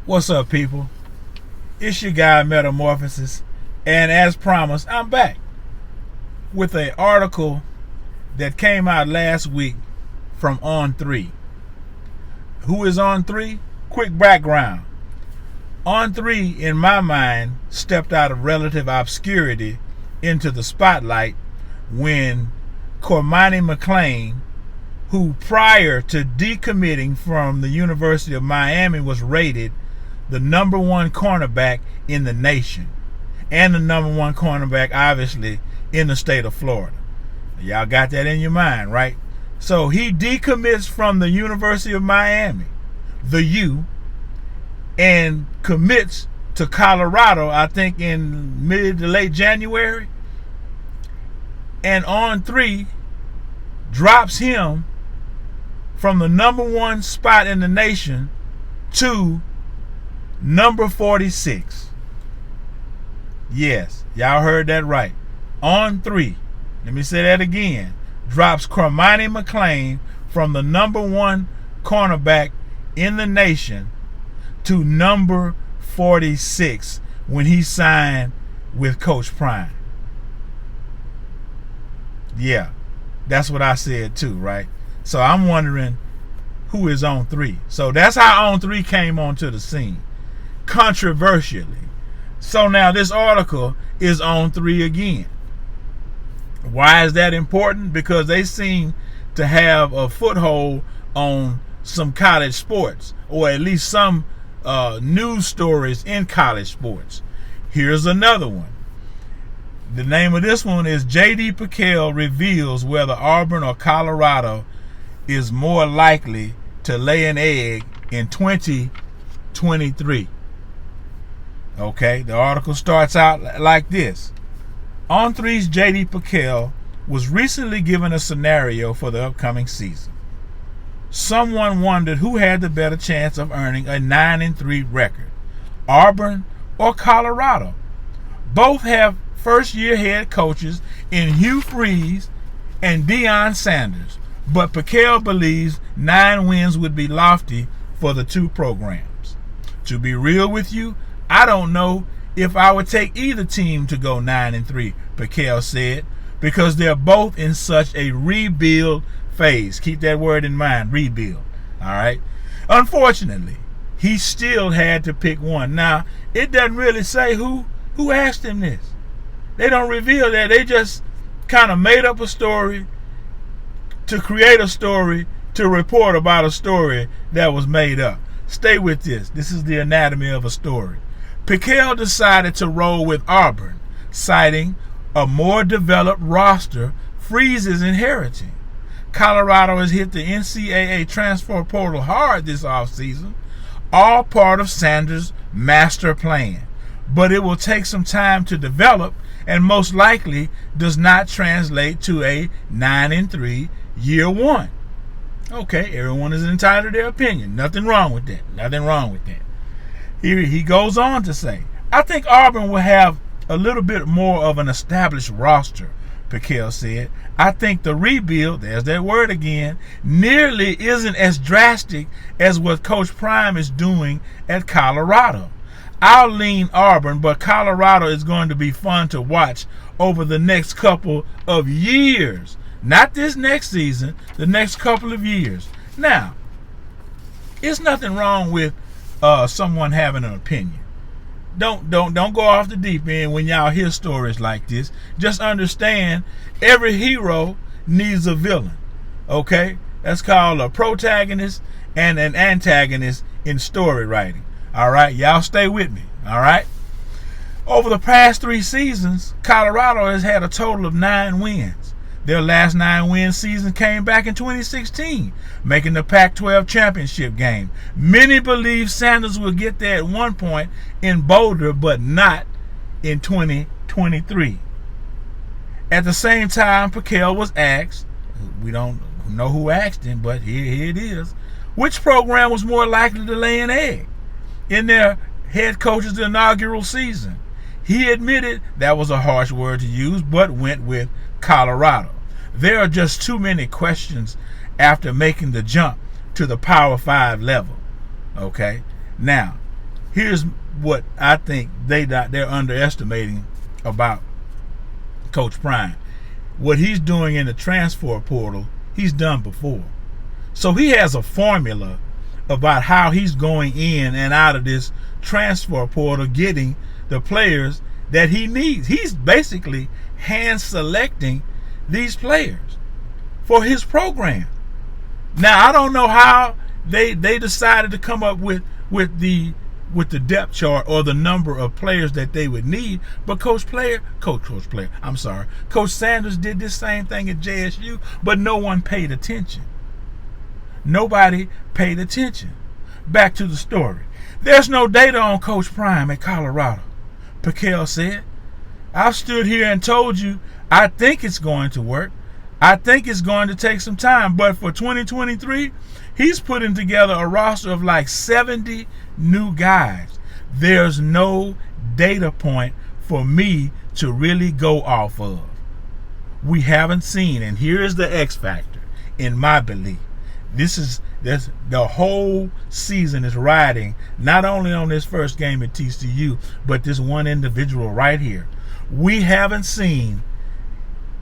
What's up, people? It's your guy, Metamorphosis, and as promised, I'm back with an article that came out last week from On3. Who is On3? Quick background. On3, in my mind, stepped out of relative obscurity into the spotlight when Cormani McClain, who prior to decommitting from the University of Miami was rated the number one cornerback in the nation, and the number one cornerback, obviously, in the state of Florida. Y'all got that in your mind, right? So he decommits from the University of Miami, the U, and commits to Colorado, I think in mid to late January. And On3 drops him from the number one spot in the nation to number 46. Yes, y'all heard that right. On3, let me say that again, drops Cormani McClain from the number one cornerback in the nation to number 46 when he signed with Coach Prime. Yeah, that's what I said too, right? So I'm wondering who is On3. So that's how On3 came onto the scene, controversially. So now this article is On3 again. Why is that important? Because they seem to have a foothold on some college sports, or at least some news stories in college sports. Here's another one. The name of this one is J.D. Piquel reveals whether Auburn or Colorado is more likely to lay an egg in 2023. Okay, the article starts out like this. On3's J.D. Piquel was recently given a scenario for the upcoming season. Someone wondered who had the better chance of earning a 9-3 record, Auburn or Colorado. Both have first-year head coaches in Hugh Freeze and Deion Sanders, but Piquel believes 9 wins would be lofty for the two programs. To be real with you, I don't know if I would take either team to go 9-3, Piquel said, because they're both in such a rebuild phase. Keep that word in mind, rebuild. All right. Unfortunately, he still had to pick one. Now, it doesn't really say who asked him this. They don't reveal that. They just kind of made up a story to create a story to report about a story that was made up. Stay with this. This is the anatomy of a story. Piquel decided to roll with Auburn, citing a more developed roster Freeze is inheriting. Colorado has hit the NCAA transfer portal hard this offseason, all part of Sanders' master plan. But it will take some time to develop and most likely does not translate to a 9-3 year one. Okay, everyone is entitled to their opinion. Nothing wrong with that. Nothing wrong with that. He goes on to say, I think Auburn will have a little bit more of an established roster, Piquel said. I think the rebuild, there's that word again, nearly isn't as drastic as what Coach Prime is doing at Colorado. I'll lean Auburn, but Colorado is going to be fun to watch over the next couple of years. Not this next season, the next couple of years. Now, it's nothing wrong with someone having an opinion. Don't go off the deep end when y'all hear stories like this. Just understand every hero needs a villain. Okay? That's called a protagonist and an antagonist in story writing. All right? Y'all stay with me. All right? Over the past 3 seasons, Colorado has had a total of 9 wins. Their last 9-win season came back in 2016, making the Pac-12 championship game. Many believe Sanders will get there at one point in Boulder, but not in 2023. At the same time, Piquel was asked, we don't know who asked him, but here it is, which program was more likely to lay an egg in their head coach's inaugural season. He admitted that was a harsh word to use, but went with Colorado. There are just too many questions after making the jump to the Power 5 level. Okay? Now, Here's what I think they're underestimating about Coach Prime. What he's doing in the transfer portal, he's done before. So he has a formula about how he's going in and out of this transfer portal, getting the players that he needs. He's basically hand selecting these players for his program. Now, I don't know how they decided to come up with the depth chart or the number of players that they would need, but Coach Sanders did this same thing at JSU, but no one paid attention. Nobody paid attention. Back to the story. There's no data on Coach Prime at Colorado, Pregame said. I've stood here and told you I think it's going to work. I think it's going to take some time, but for 2023, he's putting together a roster of like 70 new guys. There's no data point for me to really go off of. We haven't seen, and here is the X factor in my belief. The whole season is riding not only on this first game at TCU, but this one individual right here. We haven't seen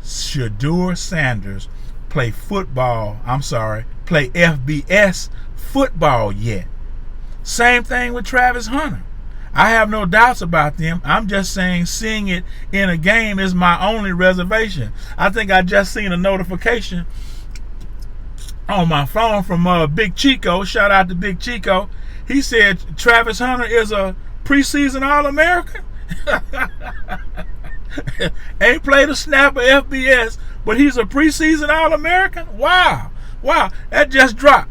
Shedeur Sanders play FBS football yet. Same thing with Travis Hunter. I have no doubts about them. I'm just saying seeing it in a game is my only reservation. I think I just seen a notification on my phone from Big Chico. Shout out to Big Chico. He said Travis Hunter is a preseason All-American. Ain't played a snap of FBS, but he's a preseason All-American? Wow, that just dropped.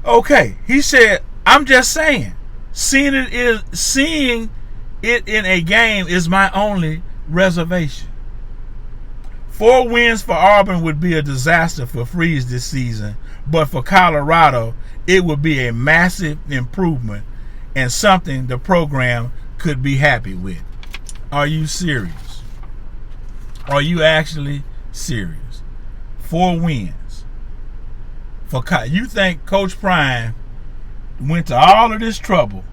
Okay, he said, I'm just saying, seeing it in a game is my only reservation. 4 wins for Auburn would be a disaster for Freeze this season, but for Colorado, it would be a massive improvement and something the program could be happy with. Are you serious? Are you actually serious? 4 wins. You think Coach Prime went to all of this trouble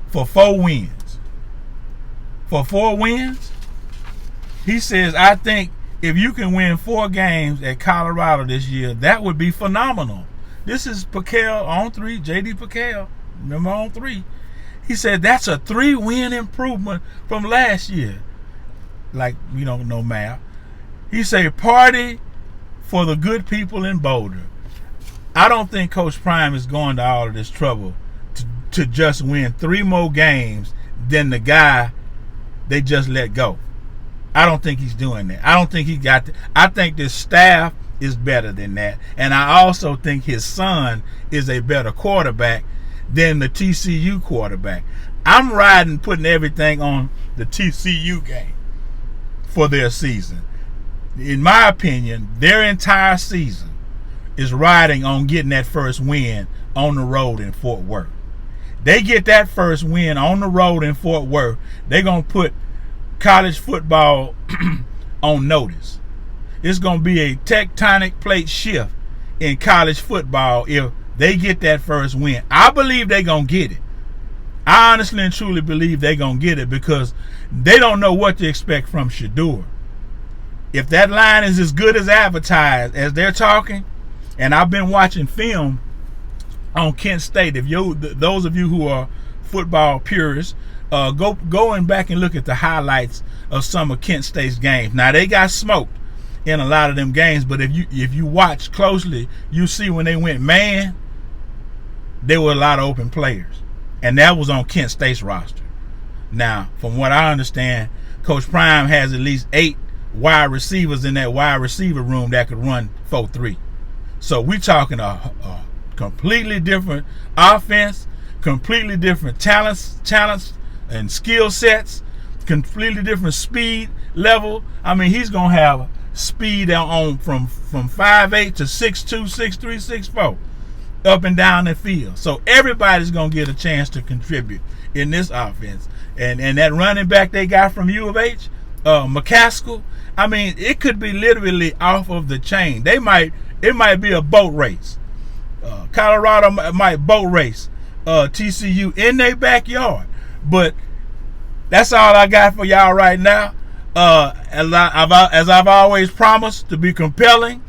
for 4 wins? For 4 wins? He says, I think if you can win 4 games at Colorado this year, that would be phenomenal. This is Pregame on 3, JD Pregame, remember on 3. He said that's a 3-win improvement from last year. Like, we don't know math. He said, party for the good people in Boulder. I don't think Coach Prime is going to all of this trouble to just win 3 more games than the guy they just let go. I don't think he's doing that. I don't think he got I think this staff is better than that. And I also think his son is a better quarterback than the TCU quarterback. I'm putting everything on the TCU game for their season. In my opinion, their entire season is riding on getting that first win on the road in Fort Worth. They get that first win on the road in Fort Worth, they're going to put college football on notice. It's going to be a tectonic plate shift in college football if they get that first win. I believe they're going to get it. I honestly and truly believe they're going to get it because they don't know what to expect from Shedeur. If that line is as good as advertised as they're talking, and I've been watching film on Kent State. If those of you who are football purists, go back and look at the highlights of some of Kent State's games. Now they got smoked in a lot of them games, but if you watch closely, you see when they went man, there were a lot of open players, and that was on Kent State's roster. Now, from what I understand, Coach Prime has at least 8 wide receivers in that wide receiver room that could run 4-3. So we're talking a completely different offense, completely different talents and skill sets, completely different speed level. I mean, he's gonna have speed on from 5'8" to 6'2", 6'3", 6'4", up and down the field. So everybody's gonna get a chance to contribute in this offense. And that running back they got from U of H, McCaskill, I mean, it could be literally off of the chain. It might be a boat race. Colorado might boat race TCU in their backyard. But that's all I got for y'all right now. As I've always promised, to be compelling,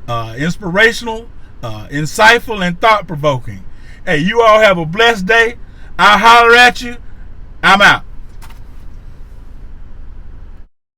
inspirational, insightful, and thought-provoking. Hey, you all have a blessed day. I'll holler at you. I'm out.